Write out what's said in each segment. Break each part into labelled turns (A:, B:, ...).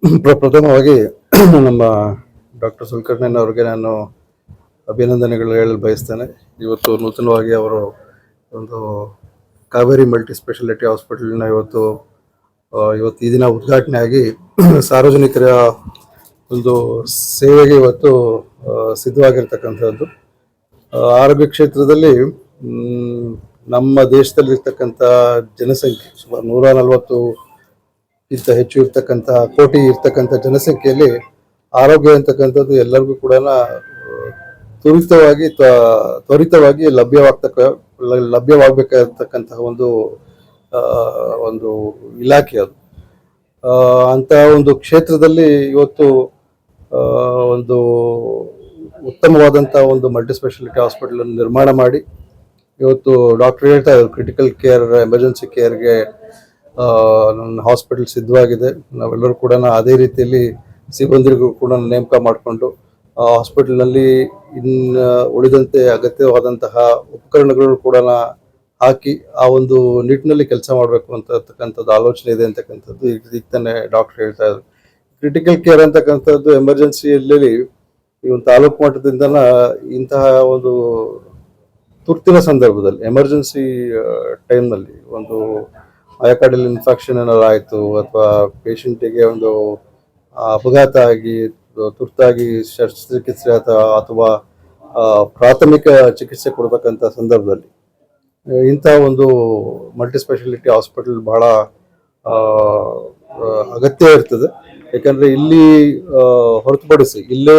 A: ಪ್ರಥಮವಾಗಿ ನಮ್ಮ ಡಾಕ್ಟರ್ ಸುಲ್ಕರ್ಣಿಯನ್ ಅವರಿಗೆ ನಾನು ಅಭಿನಂದನೆಗಳು ಹೇಳಲು ಬಯಸ್ತೇನೆ. ಇವತ್ತು ನೂತನವಾಗಿ ಅವರು ಒಂದು ಕಾವೇರಿ ಮಲ್ಟಿ ಸ್ಪೆಷಾಲಿಟಿ ಹಾಸ್ಪಿಟಲ್ನ ಇವತ್ತು ಈ ದಿನ ಉದ್ಘಾಟನೆ ಆಗಿ ಸಾರ್ವಜನಿಕರ ಒಂದು ಸೇವೆಗೆ ಇವತ್ತು ಸಿದ್ಧವಾಗಿರ್ತಕ್ಕಂಥದ್ದು. ಆರೋಗ್ಯ ಕ್ಷೇತ್ರದಲ್ಲಿ ನಮ್ಮ ದೇಶದಲ್ಲಿರ್ತಕ್ಕಂಥ ಜನಸಂಖ್ಯೆ ಸುಮಾರು 140 ಹೆಚ್ಚು ಇರ್ತಕ್ಕಂಥ ಕೋಟಿ ಇರ್ತಕ್ಕಂಥ ಜನಸಂಖ್ಯೆಯಲ್ಲಿ ಆರೋಗ್ಯ ಅಂತಕ್ಕಂಥದ್ದು ಎಲ್ಲರಿಗೂ ಕೂಡ ತ್ವರಿತವಾಗಿ ಲಭ್ಯವಾಗಬೇಕಾಗಿರ್ತಕ್ಕಂತಹ ಒಂದು ಇಲಾಖೆ ಅದು. ಅಂತ ಒಂದು ಕ್ಷೇತ್ರದಲ್ಲಿ ಇವತ್ತು ಒಂದು ಉತ್ತಮವಾದಂಥ ಒಂದು ಮಲ್ಟಿ ಸ್ಪೆಷಾಲಿಟಿ ಹಾಸ್ಪಿಟಲ್ ಅನ್ನು ನಿರ್ಮಾಣ ಮಾಡಿ ಇವತ್ತು ಡಾಕ್ಟರ್ ಹೇಳ್ತಾ ಇದ್ದಾರೆ ಕ್ರಿಟಿಕಲ್ ಕೇರ್ ಎಮರ್ಜೆನ್ಸಿ ಕೇರ್ಗೆ ನನ್ನ ಹಾಸ್ಪಿಟಲ್ ಸಿದ್ಧವಾಗಿದೆ. ನಾವೆಲ್ಲರೂ ಕೂಡ ಅದೇ ರೀತಿಯಲ್ಲಿ ಸಿಬ್ಬಂದಿಗೂ ಕೂಡ ನೇಮಕ ಮಾಡಿಕೊಂಡು ಹಾಸ್ಪಿಟಲ್ನಲ್ಲಿ ಉಳಿದಂತೆ ಅಗತ್ಯವಾದಂತಹ ಉಪಕರಣಗಳು ಕೂಡ ಹಾಕಿ ಆ ಒಂದು ನಿಟ್ಟಿನಲ್ಲಿ ಕೆಲಸ ಮಾಡಬೇಕು ಅಂತಕ್ಕಂಥದ್ದು ಆಲೋಚನೆ ಇದೆ ಅಂತಕ್ಕಂಥದ್ದು ಈಗ ತಾನೇ ಡಾಕ್ಟರ್ ಹೇಳ್ತಾ ಇದ್ರು. ಕ್ರಿಟಿಕಲ್ ಕೇರ್ ಅಂತಕ್ಕಂಥದ್ದು ಎಮರ್ಜೆನ್ಸಿಯಲ್ಲಿ ಈ ಒಂದು ತಾಲೂಕು ಮಟ್ಟದಿಂದ ಇಂತಹ ಒಂದು ತುರ್ತಿನ ಸಂದರ್ಭದಲ್ಲಿ ಎಮರ್ಜೆನ್ಸಿ ಟೈಮ್ನಲ್ಲಿ ಒಂದು ಮಯೋಕಾರ್ಡಿಯಲ್ ಇನ್ಫೆಕ್ಷನ್ ಏನಾದ್ರು ಆಯಿತು ಅಥವಾ ಪೇಷಂಟಿಗೆ ಒಂದು ಅಪಘಾತ ಆಗಿ ತುರ್ತಾಗಿ ಶಸ್ತ್ರಚಿಕಿತ್ಸೆ ಅಥವಾ ಪ್ರಾಥಮಿಕ ಚಿಕಿತ್ಸೆ ಕೊಡ್ತಕ್ಕಂಥ ಸಂದರ್ಭದಲ್ಲಿ ಇಂಥ ಒಂದು ಮಲ್ಟಿ ಸ್ಪೆಷಾಲಿಟಿ ಹಾಸ್ಪಿಟಲ್ ಬಹಳ ಅಗತ್ಯ ಇರ್ತದೆ. ಯಾಕಂದರೆ ಇಲ್ಲಿ ಹೊರತುಪಡಿಸಿ ಇಲ್ಲೇ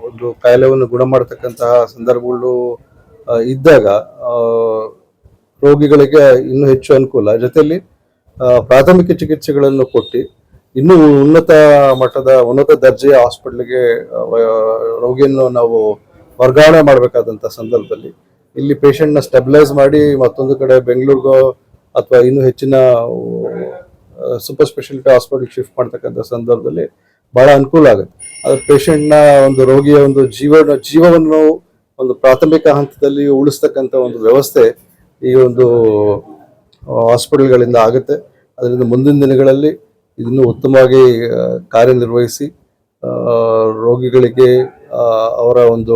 A: ಒಂದು ಕಾಯಿಲೆಯನ್ನು ಗುಣ ಮಾಡತಕ್ಕಂತಹ ಸಂದರ್ಭಗಳು ಇದ್ದಾಗ ರೋಗಿಗಳಿಗೆ ಇನ್ನೂ ಹೆಚ್ಚು ಅನುಕೂಲ. ಜೊತೆಯಲ್ಲಿ ಪ್ರಾಥಮಿಕ ಚಿಕಿತ್ಸೆಗಳನ್ನು ಕೊಟ್ಟು ಇನ್ನೂ ಉನ್ನತ ದರ್ಜೆಯ ಹಾಸ್ಪಿಟ್ಲಿಗೆ ರೋಗಿಯನ್ನು ನಾವು ವರ್ಗಾವಣೆ ಮಾಡಬೇಕಾದಂಥ ಸಂದರ್ಭದಲ್ಲಿ ಇಲ್ಲಿ ಪೇಷಂಟ್ನ ಸ್ಟೆಬಿಲೈಸ್ ಮಾಡಿ ಮತ್ತೊಂದು ಕಡೆ ಬೆಂಗಳೂರಿಗೋ ಅಥವಾ ಇನ್ನೂ ಹೆಚ್ಚಿನ ಸೂಪರ್ ಸ್ಪೆಷಾಲಿಟಿ ಹಾಸ್ಪಿಟಲ್ ಶಿಫ್ಟ್ ಮಾಡ್ತಕ್ಕಂಥ ಸಂದರ್ಭದಲ್ಲಿ ಬಹಳ ಅನುಕೂಲ ಆಗುತ್ತೆ. ಅದು ಪೇಷಂಟ್ನ ಒಂದು ರೋಗಿಯ ಒಂದು ಜೀವವನ್ನು ಒಂದು ಪ್ರಾಥಮಿಕ ಹಂತದಲ್ಲಿ ಉಳಿಸ್ತಕ್ಕಂಥ ಒಂದು ವ್ಯವಸ್ಥೆ ಈ ಒಂದು ಹಾಸ್ಪಿಟಲ್ಗಳಿಂದ ಆಗುತ್ತೆ. ಅದರಿಂದ ಮುಂದಿನ ದಿನಗಳಲ್ಲಿ ಇದನ್ನು ಉತ್ತಮವಾಗಿ ಕಾರ್ಯನಿರ್ವಹಿಸಿ ರೋಗಿಗಳಿಗೆ ಅವರ ಒಂದು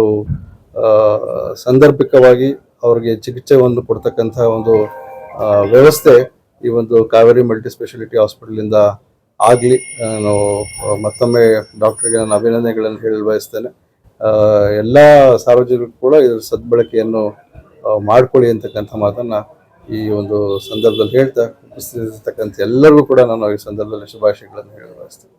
A: ಸಾಂದರ್ಭಿಕವಾಗಿ ಅವರಿಗೆ ಚಿಕಿತ್ಸೆಯನ್ನು ಕೊಡ್ತಕ್ಕಂಥ ಒಂದು ವ್ಯವಸ್ಥೆ ಈ ಒಂದು ಕಾವೇರಿ ಮಲ್ಟಿ ಸ್ಪೆಷಾಲಿಟಿ ಹಾಸ್ಪಿಟಲಿಂದ ಆಗಲಿ. ನಾನು ಮತ್ತೊಮ್ಮೆ ಡಾಕ್ಟರ್ಗೆ ನಾನು ಅಭಿನಂದನೆಗಳನ್ನು ಹೇಳಲು ಬಯಸ್ತೇನೆ. ಎಲ್ಲ ಸಾರ್ವಜನಿಕರು ಕೂಡ ಇದರ ಸದ್ಬಳಕೆಯನ್ನು ಮಾಡ್ಕೊಳ್ಳಿ ಅಂತಕ್ಕಂಥ ಮಾತನ್ನು ಈ ಒಂದು ಸಂದರ್ಭದಲ್ಲಿ ಹೇಳ್ತಾ ಉಪಸ್ಥಿತರ್ತಕ್ಕಂಥ ಎಲ್ಲರಿಗೂ ಕೂಡ ನಾನು ಈ ಸಂದರ್ಭದಲ್ಲಿ ಶುಭಾಶಯಗಳನ್ನು ಹೇಳಲು ಬಯಸ್ತೇನೆ.